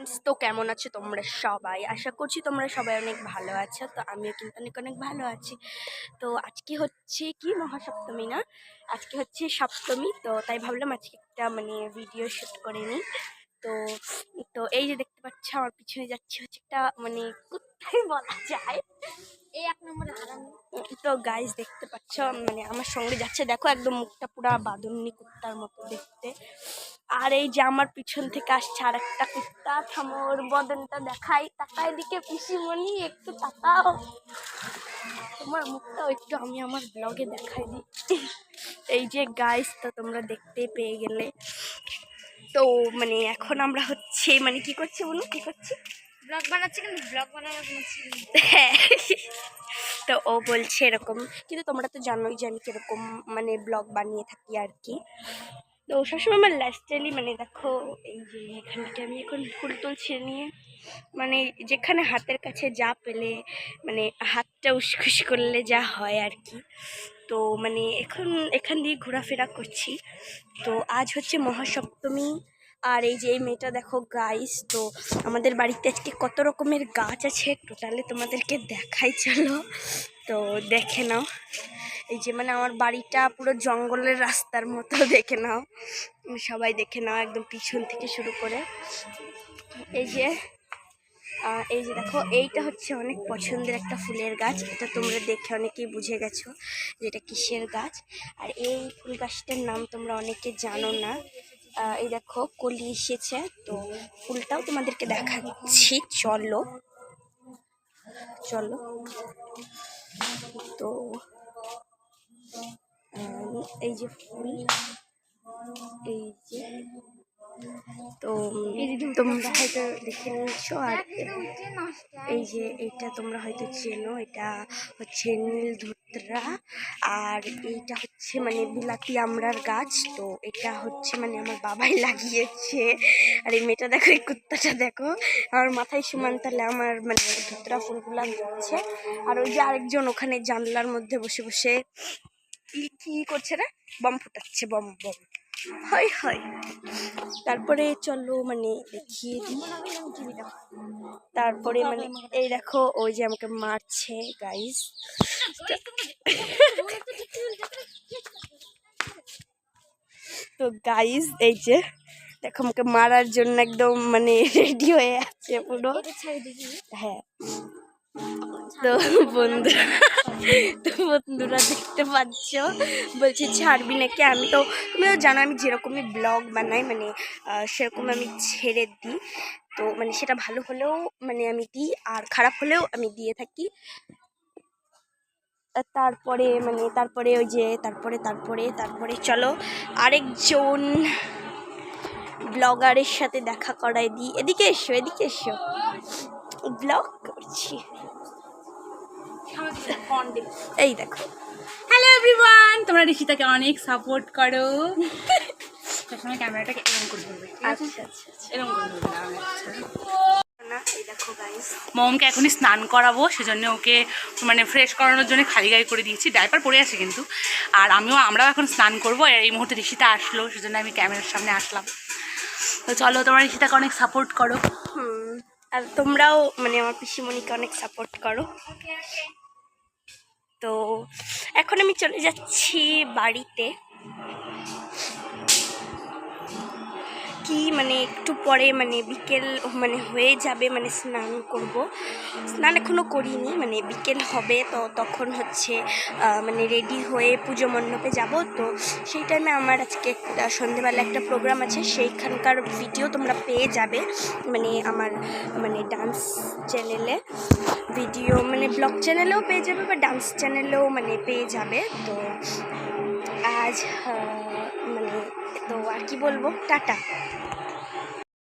Friends, তো কেমন আছো তোমরা সবাই? আশা করছি তোমরা সবাই অনেক ভালো আছো। তো আমিও কিন্তু অনেক অনেক ভালো আছি। তো আজকে হচ্ছে কি মহাসপ্তমী না, আজকে হচ্ছে সপ্তমী। তো তাই ভাবলাম আজকে একটা ভিডিও শ্যুট করে নিই। তো তো এই যে দেখতে পাচ্ছ আমার পিছনে যাচ্ছে হচ্ছে একটা কোথায় বলা যায় এই 1 নম্বরে হারানো। তো গাইস দেখতে পাচ্ছ আমার সঙ্গে যাচ্ছে, দেখো একদম মুখটা পুরা বাঁদরনি কুত্তার মতো দেখতে। আর এই যে আমার পিছন থেকে আসছে আর একটা কুত্তা। থামোর বদনটা দেখাই, তাকায় দিকে পিসিমণি, একটু তাকাও, তোমার মুখটাও একটু আমি আমার ব্লগে দেখাই দিই। এই যে গাইস, তো তোমরা দেখতে পেয়ে গেলে। তো এখন আমরা হচ্ছে কি করছি বলুন, কি করছি? ব্লগ বানাচ্ছি, কিন্তু ব্লগ বানানোর কোনো হ্যাঁ, তো ও বলছে এরকম, কিন্তু তোমরা তো জানোই যে আমি কিরকম ব্লগ বানিয়ে থাকি আর কি। তো সবসময় আমার লাইফস্টাইলই দেখো, এই যে এখান থেকে আমি এখন ফুল তুলছি নিয়ে, যেখানে হাতের কাছে যা পেলে হাতটা উসখুস করলে যা হয় আর কি। তো এখন এখান দিয়ে ঘোরাফেরা করছি। তো আজ হচ্ছে মহাসপ্তমী। আর এই যে এই মেয়েটা দেখো গাইস, তো আমাদের বাড়িতে আজকে কত রকমের গাছ আছে টোটালে তোমাদেরকে দেখাই, চলো তো দেখে নাও। এই যে আমার বাড়িটা পুরো জঙ্গলের রাস্তার মতো, দেখে নাও, সবাই দেখে নাও একদম পিছন থেকে শুরু করে। এই যে দেখো, এইটা হচ্ছে অনেক পছন্দের একটা ফুলের গাছ। এটা তোমরা দেখে অনেকেই বুঝে গেছো যে এটা কিসের গাছ। আর এই ফুল গাছটার নাম তোমরা অনেকে জানো না। এই দেখো কলি এসেছে, তো ফুলটাও তোমাদেরকে দেখাচ্ছি, চলো চলো। তো এই যে ফুল, এই যে, তো তোমরা হয়তো দেখে নিয়েছো। আর এই যে এইটা তোমরা হয়তো চেনো, এটা হচ্ছে নীলধুতরা। আর এইটা হচ্ছে বিলাতি আমড়ার গাছ। তো এটা হচ্ছে আমার বাবাই লাগিয়েছে। আর এই মেয়েটা দেখো, এই কুত্তাটা দেখো আমার মাথায় সমান তাহলে আমার ধুতরা ফুলগুলা দিচ্ছে। আর ওই যে আরেকজন ওখানে জানলার মধ্যে বসে বসে কি করছে না, বম ফুটাচ্ছে, বম বম, হয় হয়। তারপরে চলো দেখিয়ে দিই। তারপরে এই দেখো ওই যে আমাকে মারছে গাইস। তো গাইস এই যে দেখো আমাকে মারার জন্য একদম রেডি হয়ে আছে পুরো। হ্যাঁ, তো বন্ধুরা দেখতে পাচ্ছ, বলছে ছাড়বি নাকি। আমি তো, তুমি তো জানো আমি যেরকমই ব্লগ বানাই সেরকম আমি ছেড়ে দিই। তো সেটা ভালো হলেও আমি দিই, আর খারাপ হলেও আমি দিয়ে থাকি। তারপরে তারপরে ওই যে তারপরে তারপরে তারপরে চলো আরেকজন ব্লগারের সাথে দেখা করাই দিই। এদিকে এসো, এদিকে এসো, ব্লগ করছি। এই দেখো, হ্যালো এভরিওয়ান, তোমরা ঋষিতাকে অনেক সাপোর্ট করো। সবসময় ক্যামেরাটাকে এরকম করে ধরবে, আচ্ছা আচ্ছা এরকম করে ধরবে না। এই দেখো গাইস, মমকে এখনই স্নান করাবো, সেজন্য ওকে ফ্রেশ করানোর জন্য খালি গায়ে করে দিয়েছি, ডাইপার পরে আছে কিন্তু। আর আমরাও এখন স্নান করবো। আর এই মুহূর্তে ঋষিতা আসলো, সেজন্য আমি ক্যামেরার সামনে আসলাম। তো চলো, তোমরা ঋষিতাকে অনেক সাপোর্ট করো। আর তোমরাও আমার পিসিমণিকে অনেক সাপোর্ট করো। তো এখন আমি চলে যাচ্ছি বাড়িতে। কি একটু পরে বিকেল হয়ে যাবে, স্নান করব। স্নান এখনও করিনি, বিকেল হবে। তো তখন হচ্ছে রেডি হয়ে পুজো মণ্ডপে যাব। তো সেই টাইমে আমার আজকে একটা সন্ধেবেলা একটা প্রোগ্রাম আছে, সেইখানকার ভিডিও তোমরা পেয়ে যাবে আমার ডান্স চ্যানেলে ভিডিও, ব্লগ চ্যানেলেও পেয়ে যাবে বা ডান্স চ্যানেলেও পেয়ে যাবে। তো আজ তো আর কি বলবো, টাটা।